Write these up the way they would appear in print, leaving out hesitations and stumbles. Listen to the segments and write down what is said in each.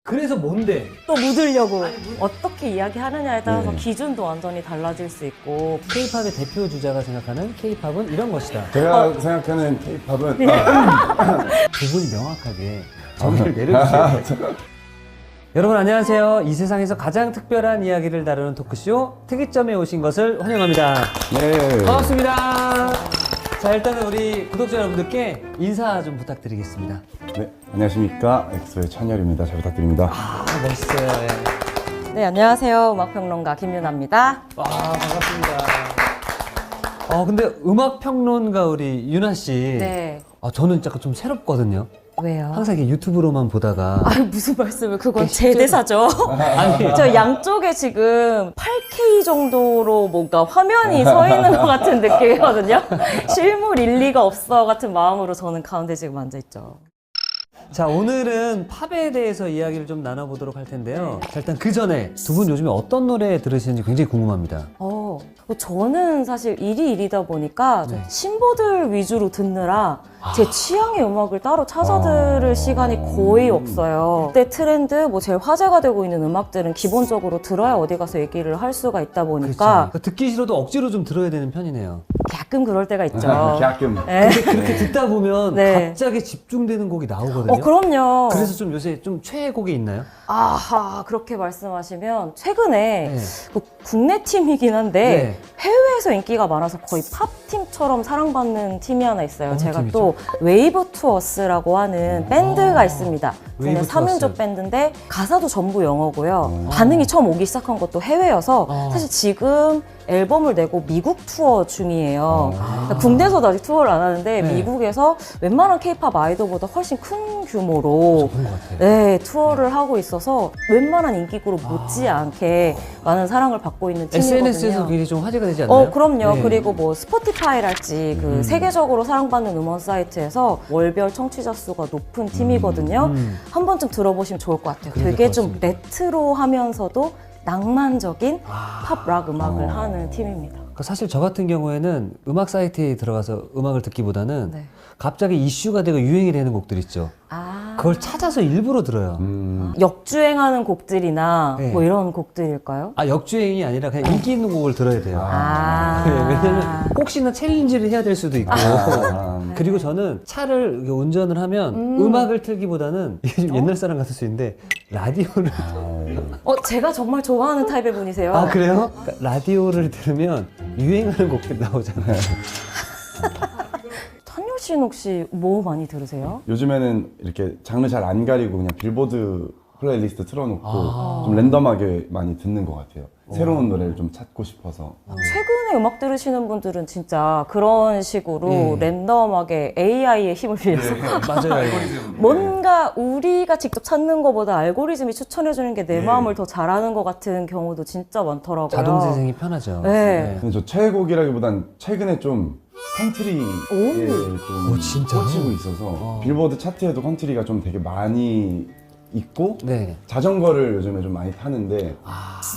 그래서 뭔데? 또 묻으려고 어떻게 이야기하느냐에 따라서 기준도 완전히 달라질 수 있고. K-팝의 대표 주자가 생각하는 K-팝은 이런 것이다. 제가 생각하는 K-팝은 두 분이 명확하게 정의를 내려주세요. 여러분 안녕하세요. 이 세상에서 가장 특별한 이야기를 다루는 토크쇼 특이점에 오신 것을 환영합니다. 네. 반갑습니다. 자, 일단은 우리 구독자 여러분들께 인사 좀 부탁드리겠습니다. 네, 안녕하십니까. 엑소의 찬열입니다. 잘 부탁드립니다. 멋있어요. 예. 네, 안녕하세요. 음악평론가 김유나입니다. 반갑습니다. 근데 음악평론가 우리 유나 씨. 네. 저는 약간 좀 새롭거든요. 왜요? 항상 이게 유튜브로만 보다가. 아유, 무슨 말씀을, 그건 제 대사죠. 아니, 저 양쪽에 지금 8K 정도로 뭔가 화면이 서 있는 것 같은 느낌이거든요. 실물 일리가 없어 같은 마음으로 저는 가운데 지금 앉아있죠. 자, 오늘은 팝에 대해서 이야기를 좀 나눠보도록 할 텐데요. 자, 일단 그 전에 두 분 요즘에 어떤 노래 들으시는지 굉장히 궁금합니다. 저는 사실 일이다 보니까 좀 친구들 위주로 듣느라 제 취향의 음악을 따로 찾아 들을 시간이 거의 없어요. 그때 트렌드, 뭐 제일 화제가 되고 있는 음악들은 기본적으로 들어야 어디 가서 얘기를 할 수가 있다 보니까 그렇죠. 듣기 싫어도 억지로 좀 들어야 되는 편이네요. 가끔 그럴 때가 있죠. 가끔. 네. 근데 그렇게 듣다 보면 네. 갑자기 집중되는 곡이 나오거든요. 그럼요. 그래서 좀 요새 좀 최애곡이 있나요? 아하, 그렇게 말씀하시면 최근에 네. 그 국내 팀이긴 한데 해외에서 인기가 많아서 거의 팝팀처럼 사랑받는 팀이 하나 있어요. 어느 제가 팀이죠? 또 웨이브 투어스라고 하는 밴드가 있습니다. 국내 웨이브 3인조 투어스. 밴드인데 가사도 전부 영어고요. 반응이 처음 오기 시작한 것도 해외여서 사실 지금 앨범을 내고 미국 투어 중이에요. 그러니까 국내에서도 아직 투어를 안 하는데 네. 미국에서 웬만한 케이팝 아이돌보다 훨씬 큰 규모로 그런 것 같아요. 네, 투어를 하고 있어서 웬만한 인기 그룹 못지않게 많은 사랑을 받고 있는 팀이거든요. SNS에서 굉장히 좀 화제가 되지 않나요? 그럼요. 네. 그리고 뭐 스포티파이랄지 그 세계적으로 사랑받는 음원 사이트에서 월별 청취자 수가 높은 팀이거든요. 한 번쯤 들어보시면 좋을 것 같아요. 그럴 되게 것 좀 같습니다. 레트로하면서도 낭만적인 팝 락 음악을 하는 팀입니다. 그러니까 사실 저 같은 경우에는 음악 사이트에 들어가서 음악을 듣기보다는 네. 갑자기 이슈가 되고 유행이 되는 곡들 있죠. 그걸 찾아서 일부러 들어요. 역주행하는 곡들이나 네. 뭐 이런 곡들일까요? 역주행이 아니라 그냥 인기 있는 곡을 들어야 돼요. 네, 왜냐면 혹시나 챌린지를 해야 될 수도 있고. 그리고 저는 차를 이렇게 운전을 하면 음악을 틀기보다는 이게 좀 옛날 사람 같을 수 있는데 라디오를 제가 정말 좋아하는 타입의 분이세요. 그래요? 그러니까 라디오를 들으면 유행하는 곡들이 나오잖아요. 찬열 씨는 혹시 뭐 많이 들으세요? 요즘에는 이렇게 장르 잘 안 가리고 그냥 빌보드 플레이리스트 틀어놓고 좀 랜덤하게 많이 듣는 것 같아요. 새로운 노래를 좀 찾고 싶어서. 최근에 음악 들으시는 분들은 진짜 그런 식으로 랜덤하게 AI의 힘을 빌려서 맞아요. 뭔가 우리가 직접 찾는 것보다 알고리즘이 추천해주는 게 내 마음을 더 잘하는 것 같은 경우도 진짜 많더라고요. 자동 재생이 편하죠. 네. 근데 저 최애곡이라기보단 최근에 좀 컨트리에 좀 진짜요? 꽂히고 있어서 빌보드 차트에도 컨트리가 좀 되게 많이 있고 네. 자전거를 요즘에 좀 많이 타는데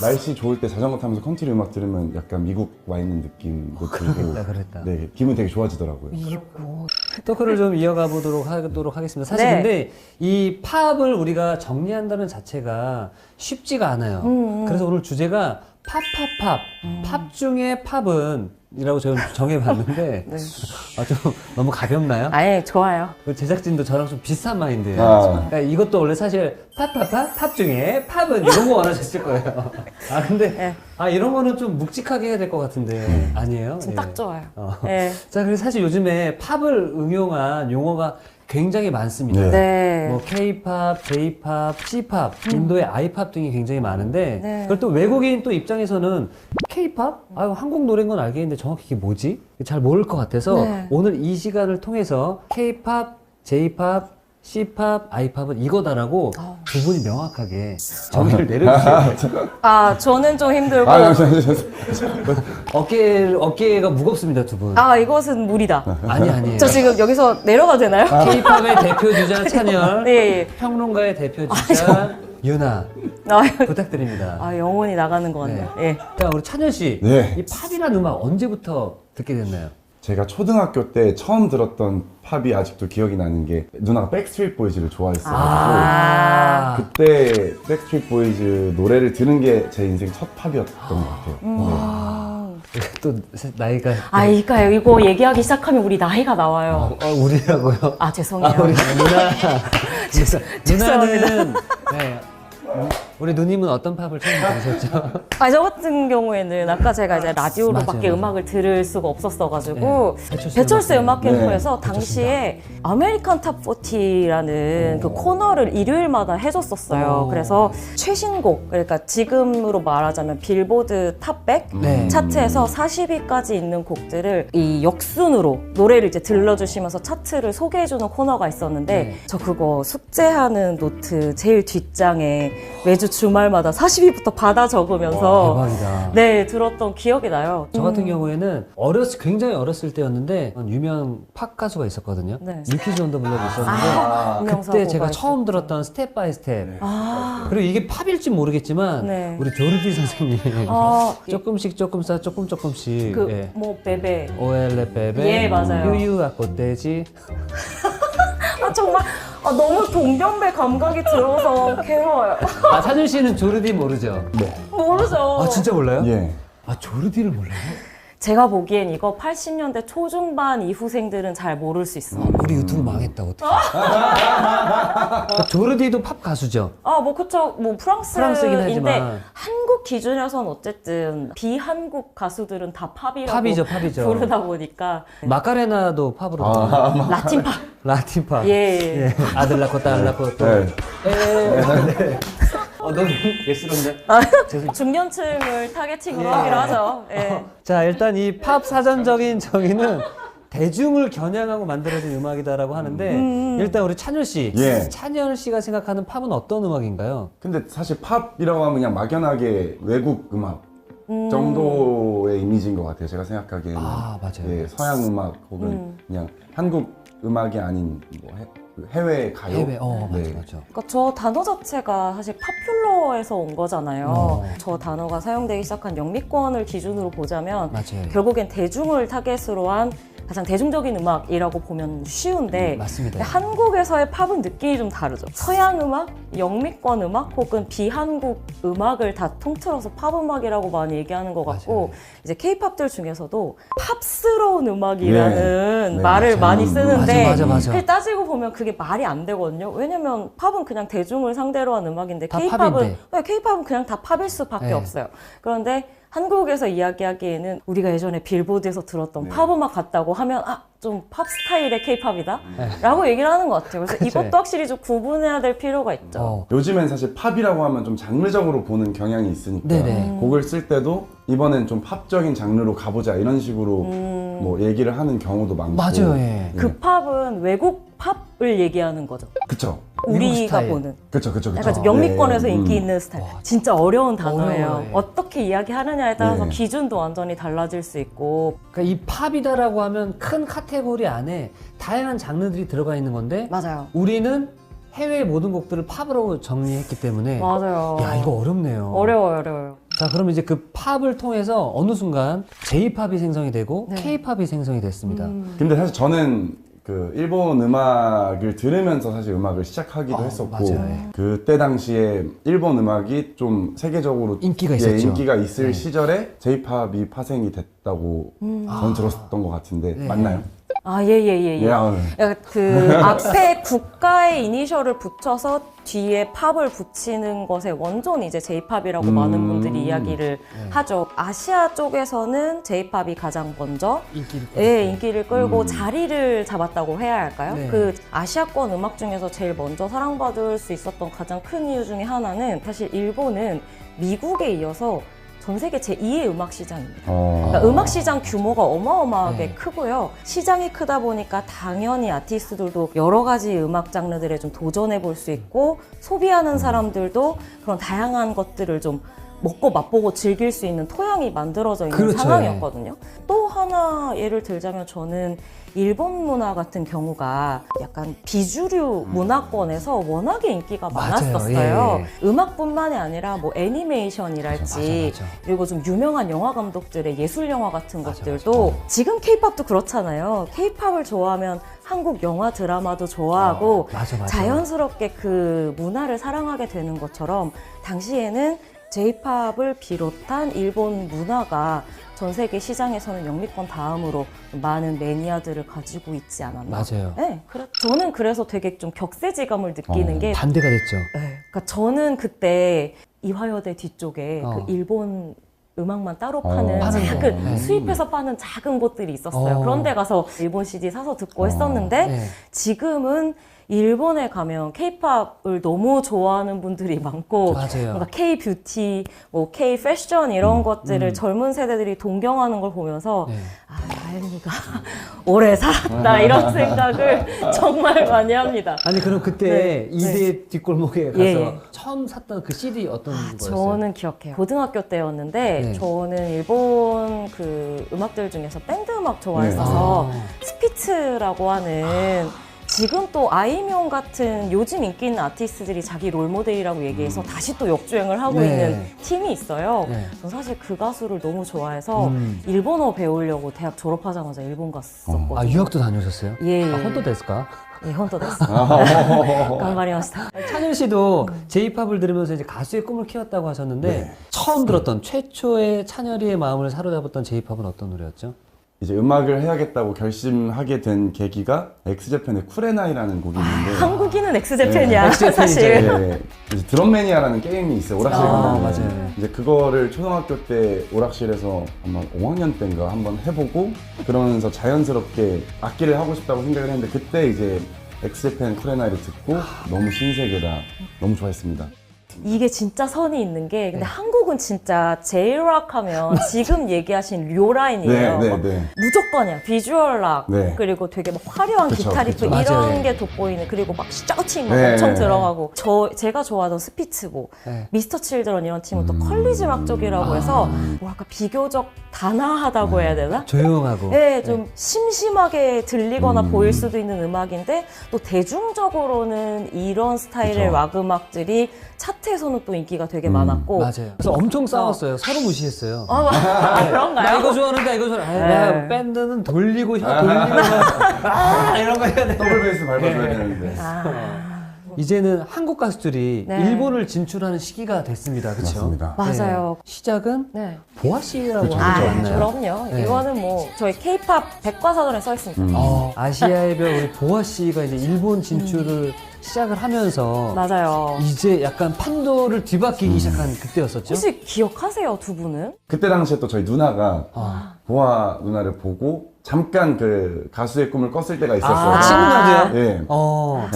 날씨 좋을 때 자전거 타면서 컨트리 음악 들으면 약간 미국 와 있는 느낌도 들고 그랬다. 네, 기분 되게 좋아지더라고요. 토크를 좀 이어가 보도록 하겠습니다. 사실 네. 근데 이 팝을 우리가 정리한다는 자체가 쉽지가 않아요. 그래서 오늘 주제가 팝. 팝 중에 팝은 이라고 저는 정해봤는데 좀 너무 가볍나요? 아예 좋아요. 그 제작진도 저랑 좀 비슷한 마인드예요. 그러니까 이것도 원래 사실 팝 중에 팝은 이런 거 원하셨을 거예요. 근데 이런 거는 좀 묵직하게 해야 될 것 같은데 아니에요? 지금 예. 딱 좋아요. 네. 자, 그래서 사실 요즘에 팝을 응용한 용어가 굉장히 많습니다. 네. 뭐 K-팝, J-팝, C-팝, 인도의 I-팝 등이 굉장히 많은데 네. 그걸 또 외국인 또 입장에서는 K-팝? 한국 노래인 건 알겠는데 정확히 이게 뭐지? 잘 모를 것 같아서 네. 오늘 이 시간을 통해서 K-팝, J-팝, C-팝, I-팝은 이거다라고 두 분이 명확하게 정의를 내려주세요. 저는 좀 힘들고 어깨가 무겁습니다, 두 분. 이것은 무리다. 아니에요. 저 지금 여기서 내려가도 되나요? K-팝의 대표 주자 찬열, 네. 평론가의 대표 주자 유나 부탁드립니다. 영혼이 나가는 것 같네요. 예. 자, 우리 찬열 씨, 네. 이 팝이란 음악 언제부터 듣게 됐나요? 제가 초등학교 때 처음 들었던 팝이 아직도 기억이 나는 게 누나가 백스트리트 보이즈를 좋아했어요. 그때 백스트리트 보이즈 노래를 들은 게 제 인생 첫 팝이었던 것 같아요. 또 나이가 이거요. 이거 얘기하기 시작하면 우리 나이가 나와요. 우리라고요? 죄송해요. 우리 누나. 죄송합니다. 누나는 네. 우리 누님은 어떤 팝을 처음 들으셨죠? 저 같은 경우에는 아까 제가 이제 라디오로밖에 맞아요. 음악을 들을 수가 없었어가지고 네. 배철수 음악 네. 캠프에서 당시에 아메리칸 탑 40라는 그 코너를 일요일마다 해줬었어요. 그래서 최신곡, 그러니까 지금으로 말하자면 빌보드 탑 100 네. 차트에서 40위까지 있는 곡들을 이 역순으로 노래를 이제 들려주시면서 차트를 소개해주는 코너가 있었는데 네. 저 그거 숙제하는 노트 제일 뒷장에 매주 주말마다 40위부터 받아 적으면서 대박이다. 네 들었던 기억이 나요. 저 같은 경우에는 굉장히 어렸을 때였는데 유명 팝 가수가 있었거든요. 네. 유키즈 온더 블럭이 있었는데 그때 제가 처음 들었던 스텝 바이 스텝. 그리고 이게 팝일지 모르겠지만 네. 우리 조르디 선생님 조금씩 조금씩 예. 뭐 베베 오엘레 베베 예, 맞아요. 유유아 꽃돼지 정말 너무 동변배 감각이 들어서 괴로워요. 찬윤 씨는 조르디 모르죠? 모르죠. 진짜 몰라요? 예. 조르디를 몰라요? 제가 보기엔 이거 80년대 초중반 이후생들은 잘 모를 수 있어요. 우리 유튜브 망했다 어떡해. 조르디도 팝 가수죠? 뭐 그쵸. 뭐 프랑스이긴 프랑스인데 하지만. 한국 기준에선 어쨌든 비한국 가수들은 다 팝이라고 팝이죠. 부르다 보니까 마카레나도 팝으로 부르죠. 라틴 팝. 라틴 팝. 예. 아들 낳고 딸 낳고 또. 네. 너무 예스런데? 중년층을 타겟팅으로 하기로 하죠. 예. 자, 일단 이 팝 사전적인 정의는 대중을 겨냥하고 만들어진 음악이다라고 하는데 일단 우리 찬열 씨, 예. 찬열 씨가 생각하는 팝은 어떤 음악인가요? 근데 사실 팝이라고 하면 그냥 막연하게 외국 음악 정도의 이미지인 것 같아요. 제가 생각하기에는. 맞아요. 예, 서양 음악 혹은 그냥 한국 음악이 아닌 뭐 해외 가요. 해외, 맞아. 그러니까 저 단어 자체가 사실 파퓰러에서 온 거잖아요. 저 단어가 사용되기 시작한 영미권을 기준으로 보자면 맞아요. 결국엔 대중을 타겟으로 한 가장 대중적인 음악이라고 보면 쉬운데 맞습니다. 한국에서의 팝은 느낌이 좀 다르죠. 서양 음악, 영미권 음악 혹은 비한국 음악을 다 통틀어서 팝 음악이라고 많이 얘기하는 것 같고 맞아요. 이제 K-팝들 중에서도 팝스러운 음악이라는 네, 말을 맞아요. 많이 쓰는데 맞아. 사실 따지고 보면 그게 말이 안 되거든요. 왜냐면 팝은 그냥 대중을 상대로 한 음악인데 다 K-팝은 팝인데. K-팝은 그냥 다 팝일 수밖에 네. 없어요. 그런데 한국에서 이야기하기에는 우리가 예전에 빌보드에서 들었던 팝 음악 같다고 하면 좀 팝 스타일의 K-팝이다 라고 얘기를 하는 것 같아요. 그래서 이것도 확실히 좀 구분해야 될 필요가 있죠. 요즘엔 사실 팝이라고 하면 좀 장르적으로 보는 경향이 있으니까 네네. 곡을 쓸 때도 이번엔 좀 팝적인 장르로 가보자 이런 식으로 뭐 얘기를 하는 경우도 많고. 맞아요, 예. 그 팝은 외국 팝을 얘기하는 거죠. 그쵸. 우리가 스타일. 보는. 그쵸. 약간 좀 영미권에서 예, 인기 있는 스타일. 진짜 어려운 단어예요. 어려워요, 예. 어떻게 이야기하느냐에 따라서 네. 기준도 완전히 달라질 수 있고. 그러니까 이 팝이다라고 하면 큰 카테고리 안에 다양한 장르들이 들어가 있는 건데 맞아요. 우리는 해외의 모든 곡들을 팝으로 정리했기 때문에 맞아요. 야, 이거 어렵네요. 어려워요. 자, 그럼 이제 그 팝을 통해서 어느 순간 J-팝이 생성이 되고 네. K-팝이 생성이 됐습니다. 근데 사실 저는 그 일본 음악을 들으면서 사실 음악을 시작하기도 했었고 맞아요, 예. 그때 당시에 일본 음악이 좀 세계적으로 인기가 있었죠. 인기가 있을 네. 시절에 J-팝이 파생이 됐다고 저는 들었던 것 같은데 네. 맞나요? 예. 예. 그 앞에 국가의 이니셜을 붙여서 뒤에 팝을 붙이는 것의 원조는 이제 J-팝이라고 많은 분들이 이야기를 하죠. 아시아 쪽에서는 J-팝이 가장 먼저 인기를 끌고 자리를 잡았다고 해야 할까요? 네. 그 아시아권 음악 중에서 제일 먼저 사랑받을 수 있었던 가장 큰 이유 중에 하나는 사실 일본은 미국에 이어서 전 세계 제2의 음악 시장입니다. 그러니까 음악 시장 규모가 어마어마하게 네. 크고요. 시장이 크다 보니까 당연히 아티스트들도 여러 가지 음악 장르들에 좀 도전해 볼 수 있고 소비하는 사람들도 그런 다양한 것들을 좀 먹고 맛보고 즐길 수 있는 토양이 만들어져 있는 그렇죠. 상황이었거든요. 또 하나 예를 들자면 저는 일본 문화 같은 경우가 약간 비주류 문화권에서 워낙에 인기가 맞아요. 많았었어요. 예. 음악뿐만이 아니라 뭐 애니메이션이랄지 맞아. 그리고 좀 유명한 영화 감독들의 예술 영화 같은 맞아, 것들도 지금 케이팝도 그렇잖아요. 케이팝을 좋아하면 한국 영화 드라마도 좋아하고 맞아. 자연스럽게 그 문화를 사랑하게 되는 것처럼 당시에는 J-팝을 비롯한 일본 문화가 전 세계 시장에서는 영미권 다음으로 많은 매니아들을 가지고 있지 않았나. 맞아요. 네, 저는 그래서 되게 좀 격세지감을 느끼는 게 반대가 됐죠. 네, 그러니까 저는 그때 이화여대 뒤쪽에 그 일본 음악만 따로 파는 파는 작은 거. 수입해서 파는 작은 곳들이 있었어요. 어. 그런 데 가서 일본 CD 사서 듣고 했었는데 네. 지금은 일본에 가면 케이팝을 너무 좋아하는 분들이 많고 맞아요. 뭔가 K-뷰티, 뭐 K-패션 이런 것들을 젊은 세대들이 동경하는 걸 보면서 네. 아, 하연이가 오래 살았다 이런 생각을 정말 많이 합니다. 아니 그럼 그때 네. 이대 뒷골목에 가서 예. 처음 샀던 그 CD 어떤 거였어요? 저는 기억해요. 고등학교 때였는데 네. 저는 일본 그 음악들 중에서 밴드 음악 좋아했어서 스피츠라고 하는 지금 또 아이미온 같은 요즘 인기 있는 아티스트들이 자기 롤모델이라고 얘기해서 다시 또 역주행을 하고 네. 있는 팀이 있어요. 네. 전 사실 그 가수를 너무 좋아해서 일본어 배우려고 대학 졸업하자마자 일본 갔었거든요. 아 유학도 다녀오셨어요? 예. 아, 혼도 됐을까? 예, 혼도 됐어. 간발이마시다. 찬열 씨도 J-팝을 들으면서 이제 가수의 꿈을 키웠다고 하셨는데 네. 처음 들었던 최초의 찬열이의 마음을 사로잡았던 J-팝은 어떤 노래였죠? 이제 음악을 해야겠다고 결심하게 된 계기가 엑스제팬의 쿨앤아이라는 곡이 있는데 한국인은 엑스제팬이야, 네, 사실. 예, 이제 드럼매니아라는 게임이 있어요. 오락실 가면. 맞아요. 이제 그거를 초등학교 때 오락실에서 아마 5학년 때인가 한번 해보고 그러면서 자연스럽게 악기를 하고 싶다고 생각을 했는데 그때 이제 엑스제팬 쿨앤아이를 듣고 너무 신세계다. 너무 좋아했습니다. 이게 진짜 선이 있는 게 근데 네. 한국은 진짜 제이락 하면 지금 얘기하신 료라인이에요. 네, 막 네. 무조건이야. 비주얼 락 네. 그리고 되게 막 화려한 그쵸, 기타 리프 그쵸. 이런 맞아요. 게 돋보이는 그리고 막 셔팅 막 네. 엄청 들어가고 제가 좋아하던 스피츠고 네. 미스터 칠드런 이런 팀은 또 컬리지 락 쪽이라고 해서 뭐랄까 비교적 단아하다고 해야 되나? 조용하고 네, 좀 심심하게 들리거나 보일 수도 있는 음악인데 또 대중적으로는 이런 스타일의 그쵸. 락 음악들이 차트에서는 또 인기가 되게 많았고 맞아요. 그래서 엄청 싸웠어요. 서로 무시했어요. 나 그런가요? 이거 좋아하는데 이거 좋아. 네. 밴드는 돌리고 혀 돌리고 이런 거 해야 돼. 더블 베이스 밟아줘야 되는데. 이제는 한국 가수들이 네. 일본을 진출하는 시기가 됐습니다. 그렇죠? 맞습니다. 맞아요. 시작은 네. 보아 씨라고 그쵸, 하는 거 그쵸. 맞나요? 그럼요. 네. 이거는 뭐 저희 K-팝 백과사전에 써 있습니다. 아시아의 별 우리 보아 씨가 이제 일본 진출을 시작을 하면서 맞아요. 이제 약간 판도를 뒤바뀌기 시작한 그때였었죠? 혹시 기억하세요, 두 분은? 그때 당시에 또 저희 누나가 보아 누나를 보고 잠깐 그 가수의 꿈을 꿨을 때가 있었어요. 아, 친구가도요? 예.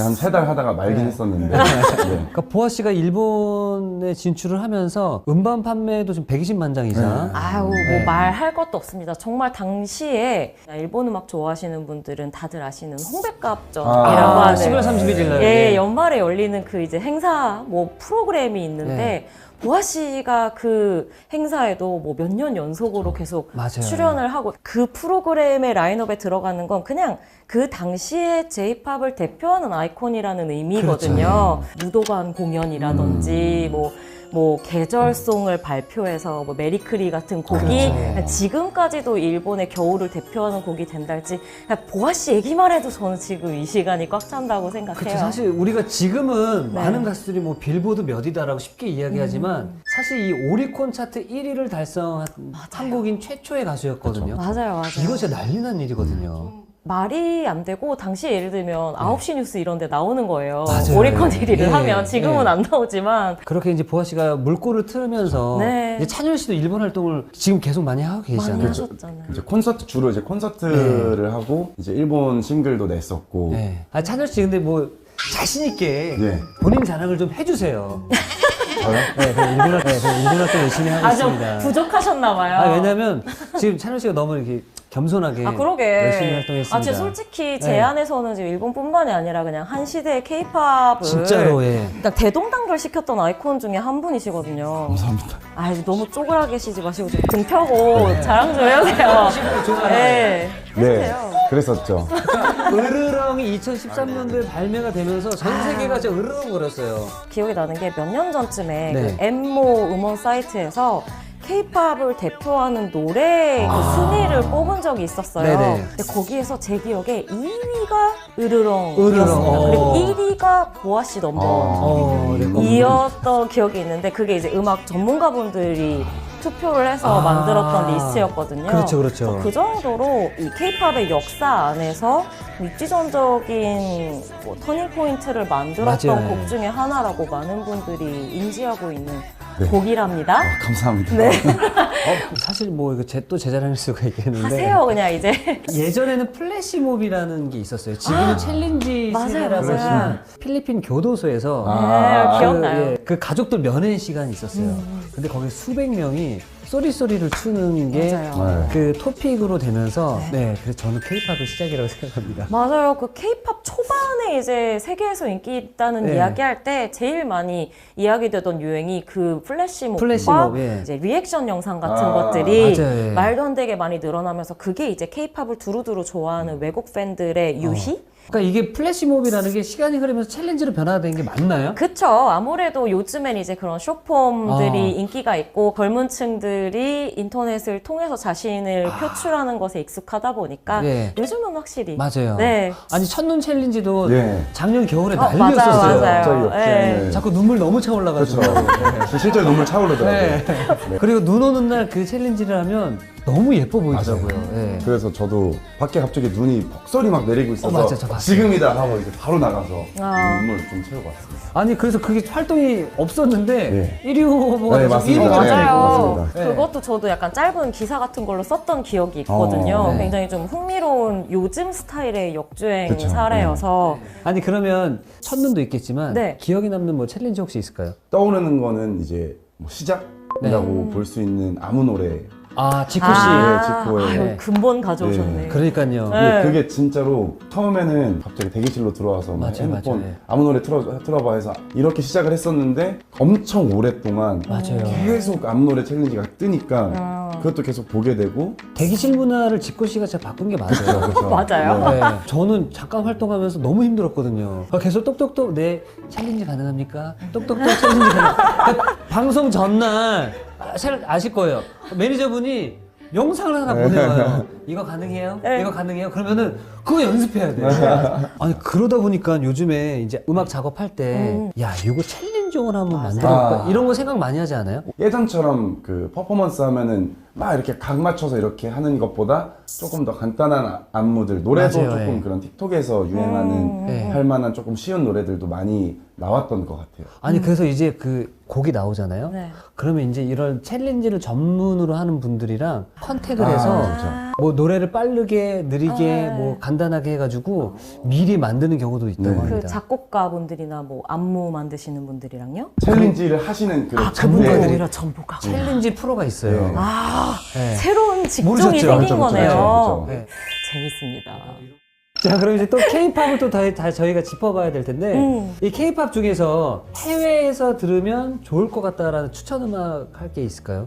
한 3달 하다가 말긴 했었는데. 네. 그러니까 보아 씨가 일본에 진출을 하면서 음반 판매도 지금 120만 이상. 아유, 뭐 네. 말할 것도 없습니다. 정말 당시에 일본 음악 좋아하시는 분들은 다들 아시는 홍백갑전이라고 하는 10월 31일 날. 예, 연말에 열리는 그 이제 행사 뭐 프로그램이 있는데 보아 씨가 그 행사에도 뭐 몇 년 연속으로 계속 맞아요. 출연을 하고 그 프로그램의 라인업에 들어가는 건 그냥 그 당시에 J-팝을 대표하는 아이콘이라는 의미거든요. 무도관 공연이라든지 뭐 계절송을 발표해서 뭐 메리크리 같은 곡이 그렇죠. 지금까지도 일본의 겨울을 대표하는 곡이 된달지 그냥 보아 씨 얘기만 해도 저는 지금 이 시간이 꽉 찬다고 생각해요. 그렇죠. 사실 우리가 지금은 네. 많은 가수들이 뭐 빌보드 몇이다라고 쉽게 이야기하지만 사실 이 오리콘 차트 1위를 달성한 한국인 최초의 가수였거든요. 맞아요. 이거 진짜 난리 난 일이거든요. 말이 안 되고 당시 예를 들면 9시 뉴스 이런 데 나오는 거예요. 맞아요. 오리콘 1위를 예, 하면 지금은 예. 안 나오지만 그렇게 이제 보아 씨가 물꼬를 틀면서 네. 이제 찬열 씨도 일본 활동을 지금 계속 많이 하고 많이 계시잖아요. 하셨잖아요. 이제 콘서트 주로 이제 콘서트를 하고 이제 일본 싱글도 냈었고. 네. 아, 찬열 씨 근데 뭐 자신 있게 네. 본인 자랑을 좀 해주세요. 저요? 네, 그냥 일본 활동 열심히 하고 아, 좀 있습니다. 부족하셨나 봐요. 아, 왜냐면 지금 찬열 씨가 너무 이렇게 겸손하게 그러게. 열심히 활동했습니다. 진짜 솔직히 제 안에서는 지금 일본뿐만이 아니라 그냥 한 시대의 케이팝을 진짜로 예. 그냥 대동단결 시켰던 아이콘 중에 한 분이시거든요. 감사합니다. 너무 쪼그라 계시지 마시고 좀 등 펴고 자랑 좀 해주세요. 네, 해주세요. 그랬었죠. 으르렁이 2013년도에 발매가 되면서 전 세계가 진짜 으르렁 거렸어요. 기억이 나는 게 몇 년 전쯤에 네. 그 엠모 음원 사이트에서 케이팝을 대표하는 노래 그 순위를 뽑은 적이 있었어요. 네네. 근데 거기에서 제 기억에 2위가 으르렁이었습니다. 으르렁. 그리고 1위가 보아씨 넘버원. 네, 이었던 기억이 있는데 그게 이제 음악 전문가분들이 투표를 해서 만들었던 리스트였거든요. 그렇죠, 그렇죠. 그 정도로 이 케이팝의 역사 안에서 입지전적인 터닝 포인트를 만들었던 맞아요. 곡 중에 하나라고 많은 분들이 인지하고 있는 네. 곡이랍니다. 감사합니다. 네. 사실 뭐 이거 또 제 자랑일 수가 있겠는데 하세요 그냥 이제. 예전에는 플래시몹이라는 게 있었어요. 지금은 챌린지 맞아요, 세대라고 맞아요. 하지만 필리핀 교도소에서 네, 기억나요. 그 가족들 면회 시간이 있었어요. 근데 거기 수백 명이 쏘리쏘리를 추는 게 맞아요. 그 토픽으로 되면서 네, 그래서 저는 케이팝의 시작이라고 생각합니다. 맞아요. 그 케이팝 초반에 이제 세계에서 인기 있다는 네. 이야기할 때 제일 많이 이야기되던 유행이 그 플래시몹과 플래시몹, 예. 이제 리액션 영상 같은 것들이 맞아요, 예. 말도 안 되게 많이 늘어나면서 그게 이제 케이팝을 두루두루 좋아하는 외국 팬들의 유희? 그러니까 이게 플래시몹이라는 게 시간이 흐르면서 챌린지로 변화된 게 맞나요? 그쵸. 아무래도 요즘엔 이제 그런 숏폼들이 아. 인기가 있고 젊은 층들이 인터넷을 통해서 자신을 표출하는 것에 익숙하다 보니까 예. 요즘은 확실히 맞아요. 네. 아니 첫눈 챌린지도 예. 작년 겨울에 맞아요, 난리였었어요. 맞아요. 갑자기 네. 역주행을. 자꾸 눈물 너무 차올라가지고. 그렇죠. 실제로 눈물 차오르더라고요. 네. 그리고 눈 오는 날 그 챌린지를 하면 너무 예뻐 보이더라고요. 예. 그래서 저도 밖에 갑자기 눈이 폭설이 막 내리고 있어서 맞아, 저 봤어요. 지금이다 하고 이제 바로 나가서 아. 눈물 좀 채우고 왔습니다. 아니 그래서 그게 활동이 없었는데 네. 1위 후보가 네, 돼서 맞습니다. 1위가 네, 맞아요. 맞습니다. 네. 그것도 저도 약간 짧은 기사 같은 걸로 썼던 기억이 있거든요. 네. 굉장히 좀 흥미로운 요즘 스타일의 역주행 그쵸. 사례여서 아니 그러면 첫눈도 있겠지만 네. 기억에 남는 뭐 챌린지 혹시 있을까요? 떠오르는 거는 이제 뭐 시작이라고 볼 수 있는 아무 노래. 아 지코 씨. 지코의. 아유, 네. 근본 가져오셨네. 그러니까요. 네. 근데 그게 진짜로 처음에는 갑자기 대기실로 들어와서 막 맞아요, 핸드폰 맞아요. 아무 노래 틀어봐 해서 이렇게 시작을 했었는데 엄청 오랫동안 맞아요. 계속 아무 노래 챌린지가 뜨니까 그것도 계속 보게 되고 대기실 문화를 지코 씨가 진짜 바꾼 게 맞아요. 그래서 맞아요. 네. 네, 저는 잠깐 활동하면서 너무 힘들었거든요. 계속 똑똑똑 네 챌린지 가능합니까? 똑똑똑 챌린지 가능. 방송 전날 잘 아실 거예요. 매니저분이 영상을 하나 보내와요. 이거 가능해요? 네. 이거 가능해요? 그러면은 그거 연습해야 돼. 아니 그러다 보니까 요즘에 이제 음악 작업할 때 야 이거 챌린지용을 한번 만들어볼까? 아. 이런 거 생각 많이 하지 않아요? 예전처럼 그 퍼포먼스 하면은 막 이렇게 각 맞춰서 이렇게 하는 것보다 조금 더 간단한 안무들 노래도 맞아요, 조금 예. 그런 틱톡에서 유행하는 네. 할 만한 조금 쉬운 노래들도 많이 나왔던 것 같아요. 아니 그래서 이제 그 곡이 나오잖아요. 네. 그러면 이제 이런 챌린지를 전문으로 하는 분들이랑 컨택을 아, 해서 그렇죠. 뭐 노래를 빠르게 느리게 뭐 간단하게 해가지고 미리 만드는 경우도 있다고 네. 그 합니다. 작곡가분들이나 뭐 안무 만드시는 분들이랑요? 챌린지를 하시는 그 그분들이랑 전부가. 챌린지 프로가 있어요. 네. 아, 네. 새로운 직종이 모르셨죠? 생긴 그렇죠, 그렇죠, 거네요. 그렇죠. 네. 재밌습니다. 자, 그럼 이제 또 케이팝을 또 다 저희가 짚어봐야 될 텐데 이 케이팝 중에서 해외에서 들으면 좋을 것 같다라는 추천 음악 할 게 있을까요?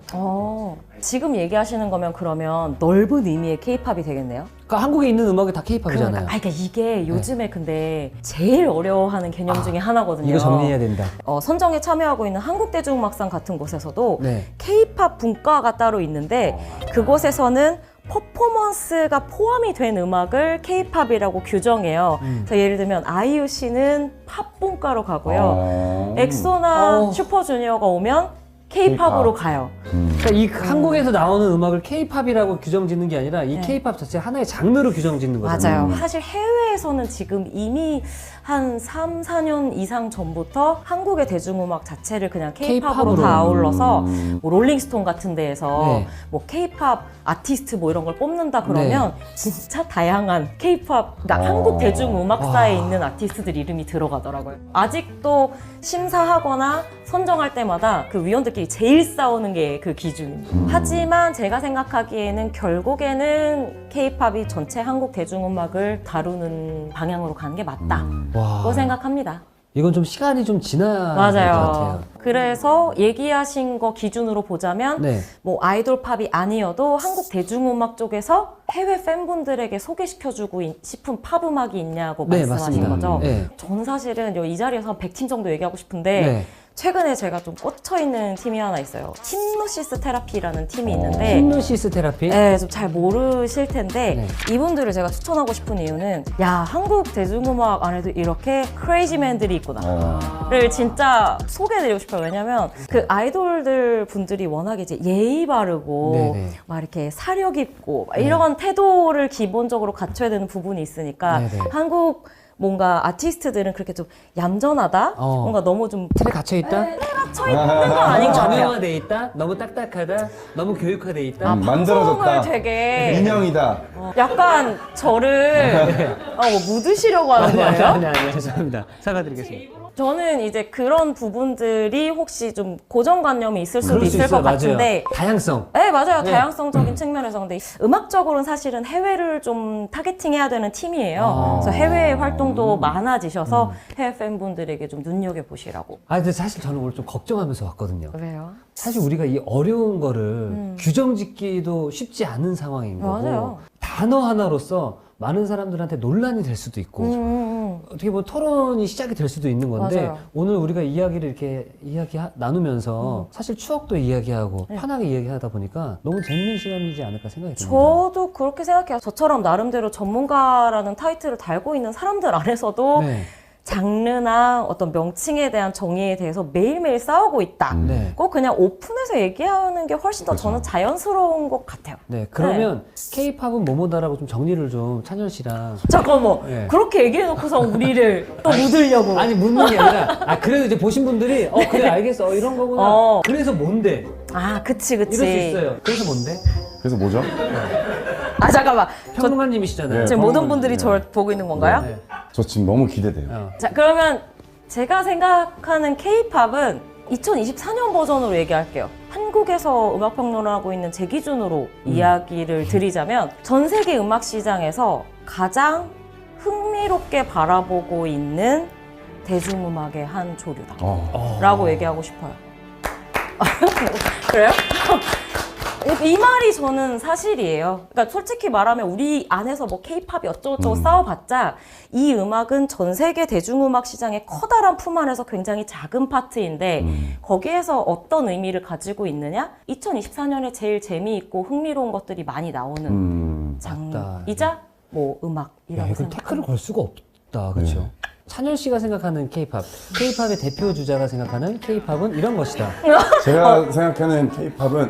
지금 얘기하시는 거면 그러면 넓은 의미의 케이팝이 되겠네요? 그러니까 한국에 있는 음악이 다 케이팝이잖아요. 그러니까 이게 요즘에 근데 제일 어려워하는 개념 중에 하나거든요. 이거 정리해야 된다. 선정에 참여하고 있는 한국대중음악상 같은 곳에서도 네. 케이팝 분과가 따로 있는데 그곳에서는 퍼포먼스가 포함이 된 음악을 케이팝이라고 규정해요. 그래서 예를 들면 아이유 씨는 팝 분과로 가고요. 엑소나 슈퍼주니어가 오면 케이팝으로 가요. 그러니까 이 한국에서 나오는 음악을 케이팝이라고 규정짓는 게 아니라 이 케이팝 자체 하나의 장르로 규정짓는 거잖아요. 맞아요. 사실 해외에서는 지금 이미 한 3, 4년 이상 전부터 한국의 대중음악 자체를 그냥 K-팝으로. K-팝으로 다 아울러서 뭐 롤링스톤 같은 데에서 네. 뭐 K-팝 아티스트 뭐 이런 걸 뽑는다 그러면 진짜 다양한 K-팝, 그러니까 한국 대중음악사에 있는 아티스트들 이름이 들어가더라고요. 아직도 심사하거나 선정할 때마다 그 위원들끼리 제일 싸우는 게 그 기준입니다. 하지만 제가 생각하기에는 결국에는 K-팝이 전체 한국 대중음악을 다루는 방향으로 가는 게 맞다고 와. 생각합니다. 이건 좀 시간이 좀 지나야 될 것 맞아요. 같아요. 그래서 얘기하신 거 기준으로 보자면 네. 뭐 아이돌 팝이 아니어도 한국 대중음악 쪽에서 해외 팬분들에게 소개시켜주고 싶은 팝 음악이 있냐고 네, 말씀하신 맞습니다. 거죠. 네. 저는 사실은 이 자리에서 한 100팀 정도 얘기하고 싶은데 네. 최근에 제가 좀 꽂혀있는 팀이 하나 있어요. 힙노시스 테라피라는 팀이 있는데 힙노시스 테라피? 네, 좀 잘 모르실 텐데 네. 이분들을 제가 추천하고 싶은 이유는 야, 한국 대중음악 안에도 이렇게 크레이지맨들이 있구나 를 진짜 소개해드리고 싶어요. 왜냐면 그 아이돌들 분들이 워낙에 이제 예의 바르고 네네. 막 이렇게 사력 있고 막 이런 태도를 기본적으로 갖춰야 되는 부분이 있으니까 네네. 한국 뭔가 아티스트들은 그렇게 좀 얌전하다? 뭔가 너무 좀 틀에 갇혀있다? 갇혀 있는 건 아닌 것 같아요. 정형화돼 있다? 너무 딱딱하다? 너무 교육화돼 있다? 만들어졌다. 방송을 되게 인형이다. 약간 저를 뭐 묻으시려고 하는 거예요? 아니, 죄송합니다. 사과드리겠습니다. 저는 이제 그런 부분들이 혹시 좀 고정관념이 있을 수도 그럴 수 있을 있어요. 것 같은데 맞아요. 다양성. 네, 맞아요. 네. 다양성적인 측면에서. 근데 음악적으로는 사실은 해외를 좀 타겟팅해야 되는 팀이에요. 그래서 해외 활동도 많아지셔서 해외 팬분들에게 좀 눈여겨보시라고. 근데 사실 저는 오늘 좀 걱정하면서 왔거든요. 왜요? 사실 우리가 이 어려운 거를 규정 짓기도 쉽지 않은 상황인 거고 맞아요. 단어 하나로서 많은 사람들한테 논란이 될 수도 있고 어떻게 보면 토론이 시작이 될 수도 있는 건데 맞아요. 오늘 우리가 이야기를 이렇게 나누면서 사실 추억도 이야기하고 편하게 이야기하다 보니까 너무 재밌는 시간이지 않을까 생각이 듭니다. 저도 그렇게 생각해요. 저처럼 나름대로 전문가라는 타이틀을 달고 있는 사람들 안에서도 네. 장르나 어떤 명칭에 대한 정의에 대해서 매일매일 싸우고 있다. 네. 꼭 그냥 오픈해서 얘기하는 게 훨씬 더 저는 자연스러운 것 같아요. 네, 그러면 K-팝은 뭐뭐다라고 좀 정리를 좀 찬열 씨랑 잠깐만, 네. 그렇게 얘기해놓고서 우리를 또 묻으려고. 아니 묻는 게 아니라 그래도 이제 보신 분들이 그래 알겠어 이런 거구나 그래서 뭔데 아, 그치. 이럴 수 있어요. 그래서 뭔데? 그래서 뭐죠? 아, 잠깐만. 평론가님이시잖아요. 네. 지금 모든 평론가님. 분들이 저를 보고 있는 건가요? 네. 저 지금 너무 기대돼요. 자, 그러면 제가 생각하는 K-팝은 2024년 버전으로 얘기할게요. 한국에서 음악평론을 하고 있는 제 기준으로 이야기를 드리자면 전 세계 음악 시장에서 가장 흥미롭게 바라보고 있는 대중음악의 한 조류다 라고 얘기하고 싶어요. 그래요? 이 말이 저는 사실이에요. 그러니까 솔직히 말하면 우리 안에서 뭐 K-팝이 어쩌고저쩌고 싸워봤자 이 음악은 전 세계 대중음악 시장의 커다란 품 안에서 굉장히 작은 파트인데 거기에서 어떤 의미를 가지고 있느냐? 2024년에 제일 재미있고 흥미로운 것들이 많이 나오는 장르이자 뭐 음악이라고 이건 생각합니다. 태클을 걸 수가 없다, 그렇죠? 네. 찬열 씨가 생각하는 K-팝, K-팝의 대표 주자가 생각하는 K-팝은 이런 것이다. 제가 생각하는 K-팝은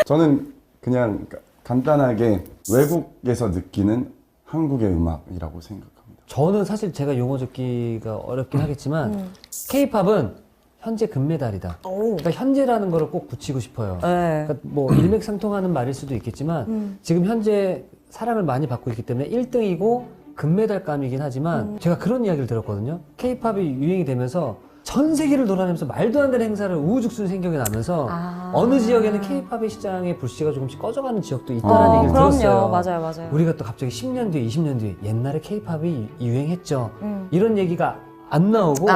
저는 그냥 간단하게 외국에서 느끼는 한국의 음악이라고 생각합니다. 저는 사실 제가 용어 듣기가 어렵긴 하겠지만 K-팝은 현재 금메달이다. 그러니까 현재라는 거를 꼭 붙이고 싶어요. 네. 그러니까 뭐 일맥상통하는 말일 수도 있겠지만 지금 현재 사랑을 많이 받고 있기 때문에 1등이고 금메달감이긴 하지만 제가 그런 이야기를 들었거든요. K-팝이 유행이 되면서 전 세계를 돌아다니면서 말도 안 되는 행사를 우후죽순 생각이 나면서 어느 지역에는 K-팝의 시장의 불씨가 조금씩 꺼져가는 지역도 있다는 얘기를 그럼요. 들었어요. 맞아요. 우리가 또 갑자기 10년 뒤에 20년 뒤에 옛날에 K-팝이 유행했죠. 이런 얘기가 안 나오고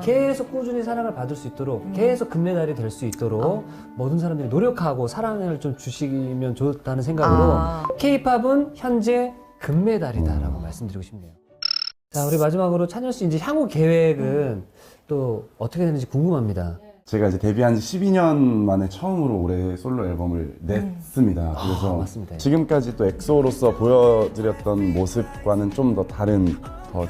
계속 꾸준히 사랑을 받을 수 있도록 계속 금메달이 될 수 있도록 모든 사람들이 노력하고 사랑을 좀 주시면 좋다는 생각으로 K-팝은 현재 금메달이다라고 말씀드리고 싶네요. 자, 우리 마지막으로 찬열 씨 이제 향후 계획은 또 어떻게 되는지 궁금합니다. 제가 이제 데뷔한 지 12년 만에 처음으로 올해 솔로 앨범을 냈습니다. 그래서 맞습니다. 지금까지 또 엑소로서 보여드렸던 모습과는 좀 더 다른,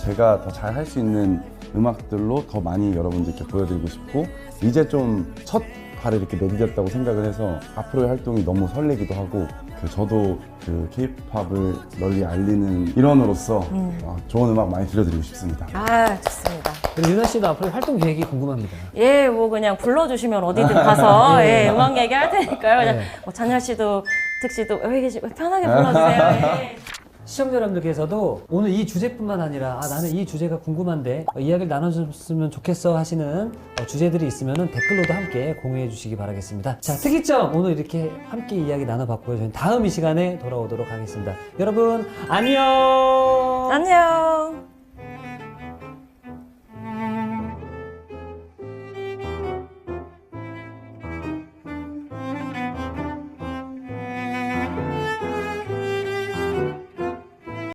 제가 더 잘 할 수 있는 음악들로 더 많이 여러분들께 보여드리고 싶고, 이제 좀 첫 발을 이렇게 내디뎠다고 생각을 해서 앞으로의 활동이 너무 설레기도 하고 저도 그 K-팝을 널리 알리는 일원으로서 좋은 음악 많이 들려드리고 싶습니다. 아, 좋습니다. 그리고 유나 씨도 앞으로 활동 계획이 궁금합니다. 예, 뭐 그냥 불러주시면 어디든 가서 예, 음악 얘기 할 테니까요. 그냥 네. 뭐 잔열 씨도, 득 씨도 여기 계시고 편하게 불러주세요. 예. 시청자 여러분들께서도 오늘 이 주제뿐만 아니라 나는 이 주제가 궁금한데 이야기를 나눠줬으면 좋겠어 하시는 주제들이 있으면 댓글로도 함께 공유해 주시기 바라겠습니다. 자, 특이점 오늘 이렇게 함께 이야기 나눠봤고요. 저희는 다음 이 시간에 돌아오도록 하겠습니다. 여러분 안녕. 안녕.